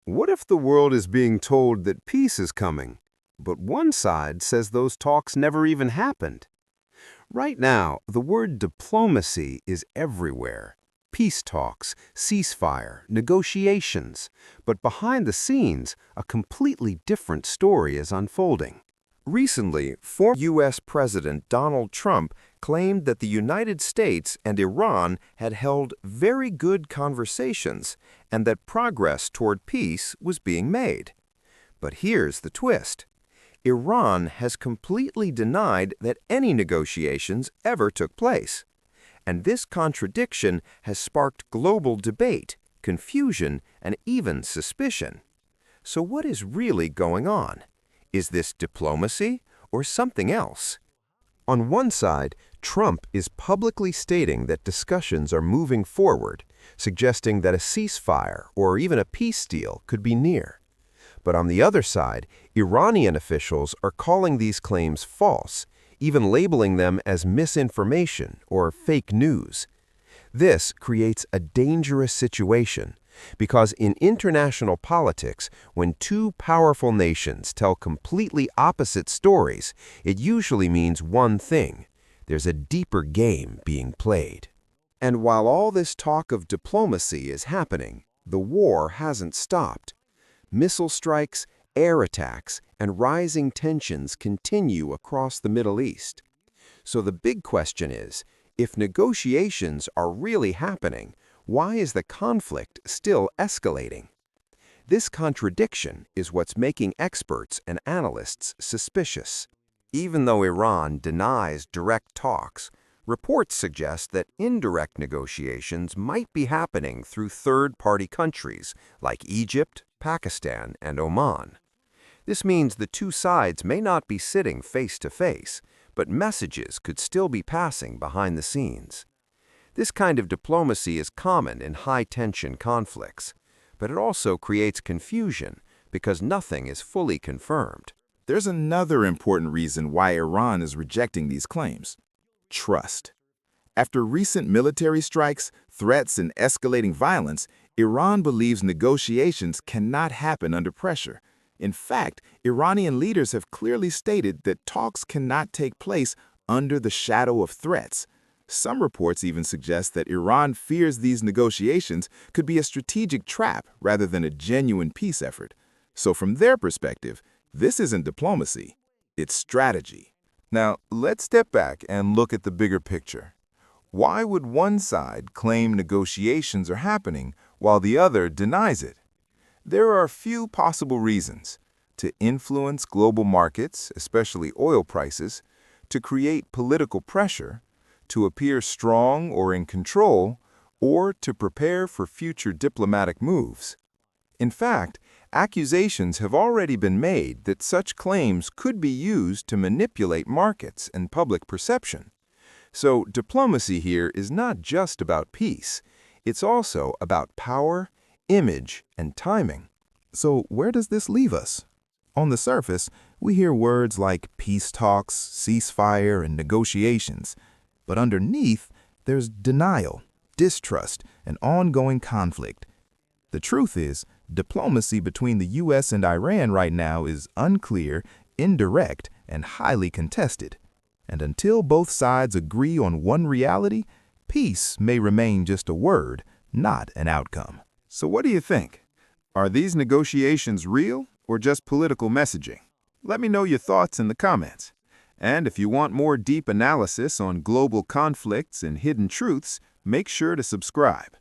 What if the world is being told that peace is coming, but one side says those talks never even happened? Right now, the word diplomacy is everywhere. Peace talks, ceasefire, negotiations. But behind the scenes, a completely different story is unfolding. Recently, former U.S. President Donald Trump claimed that the United States and Iran had held very good conversations and that progress toward peace was being made. But here's the twist. Iran has completely denied that any negotiations ever took place. And this contradiction has sparked global debate, confusion, and even suspicion. So what is really going on? Is this diplomacy or something else? On one side, Trump is publicly stating that discussions are moving forward, suggesting that a ceasefire or even a peace deal could be near. But on the other side, Iranian officials are calling these claims false, even labeling them as misinformation or fake news. This creates a dangerous situation because in international politics, when two powerful nations tell completely opposite stories, it usually means one thing: there's a deeper game being played. And while all this talk of diplomacy is happening, the war hasn't stopped. Missile strikes, air attacks, and rising tensions continue across the Middle East. So the big question is, if negotiations are really happening, why is the conflict still escalating? This contradiction is what's making experts and analysts suspicious. Even though Iran denies direct talks, reports suggest that indirect negotiations might be happening through third-party countries like Egypt, Pakistan, and Oman. This means the two sides may not be sitting face to face, but messages could still be passing behind the scenes. This kind of diplomacy is common in high-tension conflicts, but it also creates confusion because nothing is fully confirmed. There's another important reason why Iran is rejecting these claims: trust. After recent military strikes, threats, and escalating violence, Iran believes negotiations cannot happen under pressure. In fact, Iranian leaders have clearly stated that talks cannot take place under the shadow of threats. Some reports even suggest that Iran fears these negotiations could be a strategic trap rather than a genuine peace effort. So from their perspective, this isn't diplomacy, it's strategy. Now, let's step back and look at the bigger picture. Why would one side claim negotiations are happening while the other denies it? There are a few possible reasons: to influence global markets, especially oil prices, to create political pressure, to appear strong or in control, or to prepare for future diplomatic moves. In fact, accusations have already been made that such claims could be used to manipulate markets and public perception. So diplomacy here is not just about peace, it's also about power, image, and timing. So where does this leave us? On the surface, we hear words like peace talks, ceasefire, and negotiations. But underneath, there's denial, distrust, and ongoing conflict. The truth is, diplomacy between the U.S. and Iran right now is unclear, indirect, and highly contested. And until both sides agree on one reality, peace may remain just a word, not an outcome. So what do you think? Are these negotiations real or just political messaging? Let me know your thoughts in the comments. And if you want more deep analysis on global conflicts and hidden truths, make sure to subscribe.